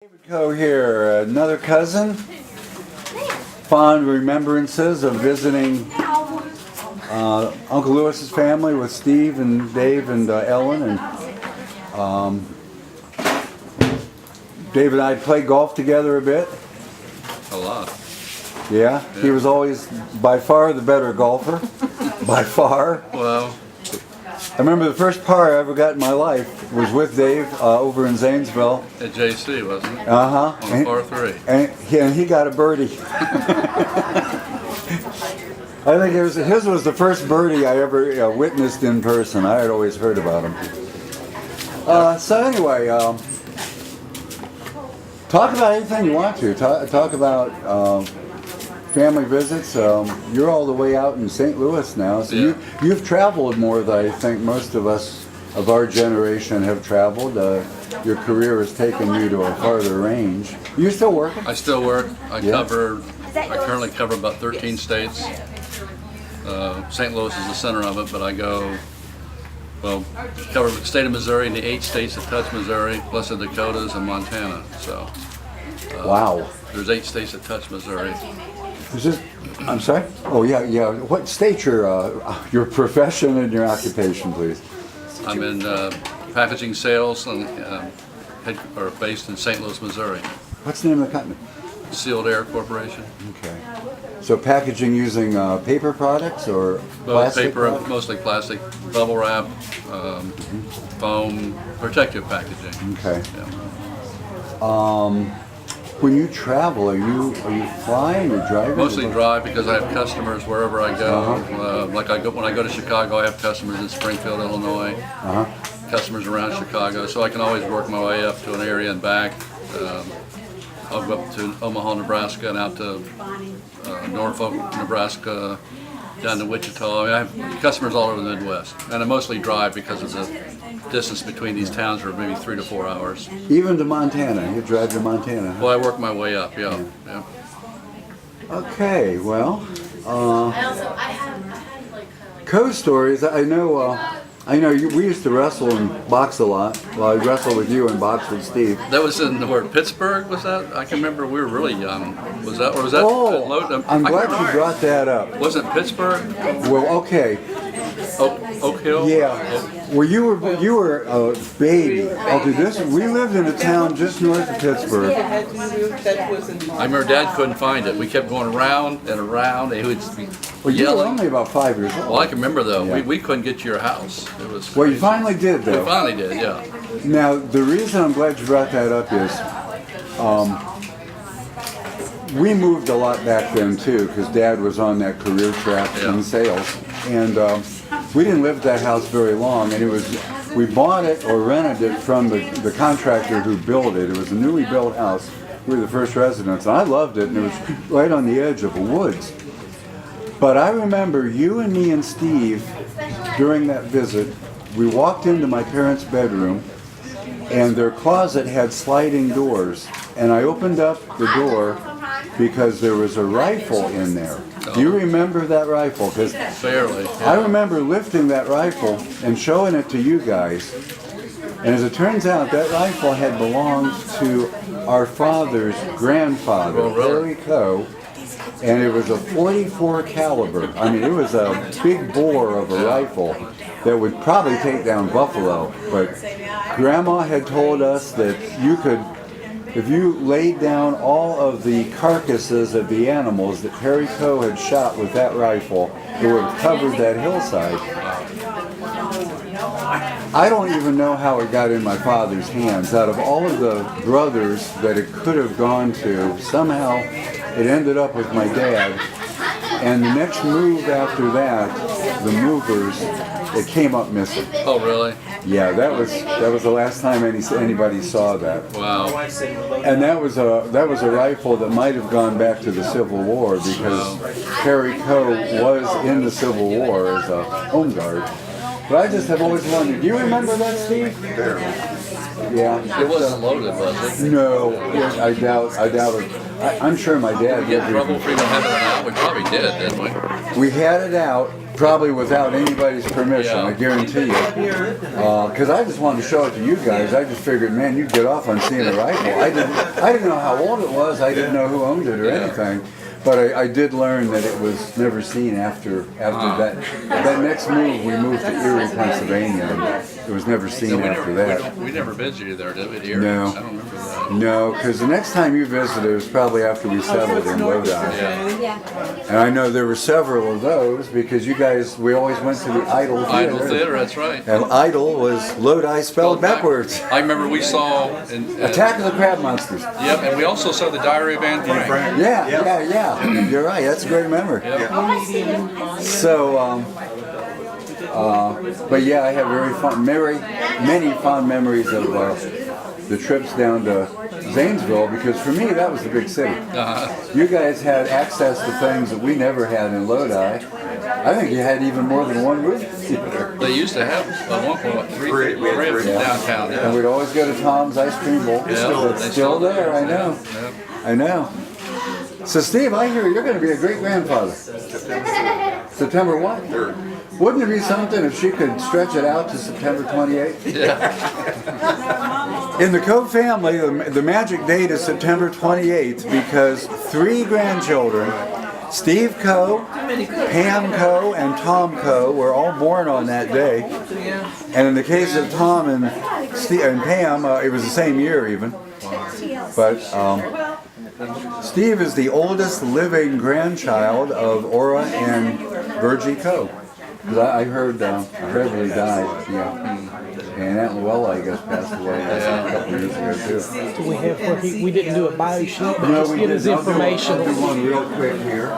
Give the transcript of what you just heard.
David Coe here, another cousin. Fond remembrances of visiting Uncle Lewis's family with Steve and Dave and Ellen. And Dave and I played golf together a bit. A lot. Yeah, he was always by far the better golfer. By far. Well, I remember the first par I ever got in my life was with Dave over in Zanesville. at JC, wasn't it? Uh-huh. On par 3. And he got a birdie. I think his was the first birdie I ever witnessed in person. I had always heard about him. So anyway, talk about anything you want to. Talk about family visits. You're all the way out in St. Louis now, so Yeah. you've traveled more than I think most of us of our generation have traveled. Your career has taken you to a farther range. You still working? I still work. I Yeah. currently cover about 13 states. St. Louis is the center of it, but I cover the state of Missouri and the 8 states that touch Missouri, plus the Dakotas and Montana. So Wow. there's 8 states that touch Missouri. Is this, I'm sorry? Oh yeah. What state your profession and your occupation, please? I'm in packaging sales and based in St. Louis, Missouri. What's the name of the company? Sealed Air Corporation. Okay. So packaging using paper products or plastic Paper, products? mostly plastic, bubble wrap, foam, protective packaging. Okay. Yeah. When you travel, are you flying or driving? Mostly drive because I have customers wherever I go. When I go to Chicago, I have customers in Springfield, Illinois. Customers around Chicago, so I can always work my way up to an area and back. I'll go up to Omaha, Nebraska, and out to Norfolk, Nebraska, down to Wichita. I have customers all over the Midwest, and I mostly drive because of the distance between these towns are maybe 3 to 4 hours. Even to Montana. You drive to Montana. Well, I work my way up, yeah. Okay. Well. Co-stories. I know. We used to wrestle and box a lot. Well, I wrestled with you and box with Steve. That was in Pittsburgh, was that? I can remember we were really young. Was that? Oh, I'm glad you brought that up. Was it Pittsburgh? Well, okay. Oak Hill? Yeah. Well, you were a baby. We lived in a town just north of Pittsburgh. I remember Dad couldn't find it. We kept going around and around, and he would be Well, you were yelling. only about 5 years old. Well, I can remember though. Yeah. We couldn't get to your house. It was. Well, you crazy. finally did, We though. finally did, yeah. Now, the reason I'm glad you brought that up is we moved a lot back then, too, because Dad was on that career track in sales. And we didn't live at that house very long, and we bought it or rented it from the contractor who built it. It was a newly built house. We were the first residents, and I loved it, and it was right on the edge of the woods. But I remember you and me and Steve, during that visit, we walked into my parents' bedroom, and their closet had sliding doors. And I opened up the door because there was a rifle in there. Do you remember that rifle? Because Barely. I remember lifting that rifle and showing it to you guys. And as it turns out, that rifle had belonged to our father's grandfather, Oh, really? Harry Coe. And it was a .44 caliber. I mean, it was a big bore of a rifle that would probably take down buffalo. But Grandma had told us that you could, if you laid down all of the carcasses of the animals that Harry Coe had shot with that rifle, it would have covered that hillside. I don't even know how it got in my father's hands. Out of all of the brothers that it could have gone to, somehow it ended up with my dad. And the next move after that, the movers, it came up missing. Oh, really? Yeah, that was the last time anybody saw that. Wow. And that was a rifle that might have gone back to the Civil War because Harry Coe was in the Civil War as a home guard. But I just have always wondered. Do you remember that, Steve? Yeah. It wasn't loaded, was it? No, I doubt it. I'm sure my dad Get in did. trouble for even having it out? We probably did, didn't we? We had it out, Probably without anybody's permission, Yeah. I guarantee you. Because I just wanted to show it to you guys. I just figured, man, you'd get off on seeing a rifle. I didn't know how old it was. I didn't know who owned it or anything. But I did learn that it was never seen after that next move. We moved to Erie, Pennsylvania, and it was never seen after that. We never visited there, did we? Erie? No. I don't remember that. No, because the next time you visited was probably after we settled in Lodi. And I know there were several of those because you guys, we always went to the Idol Theater. Idol Theater, that's right. And Idol was Lodi spelled backwards. I remember we saw Attack of the Crab Monsters. Yep, and we also saw the Diary of Anne Frank. Yeah. You're right. That's a great memory. So, but yeah, I have many fond memories of the trips down to Zanesville because for me that was the big city. You guys had access to things that we never had in Lodi. I think you had even more than one movie theater. They used to have three downtown. And we'd always go to Tom's Ice Cream Bowl. It's still there. I know. I know. So Steve, I hear you're going to be a great grandfather. September what? 3rd. Wouldn't it be something if she could stretch it out to September 28th? Yeah. In the Coe family, the magic date is September 28th because 3 grandchildren, Steve Coe, Pam Coe, and Tom Coe, were all born on that day. And in the case of Tom and Pam, it was the same year even. But Steve is the oldest living grandchild of Ora and Virgie Coe. I heard Beverly died, and Aunt Luella, I guess, passed away a couple years ago too. Do we have we didn't do a bio sheet, but No, just we give did. us information. I'll do one real quick here.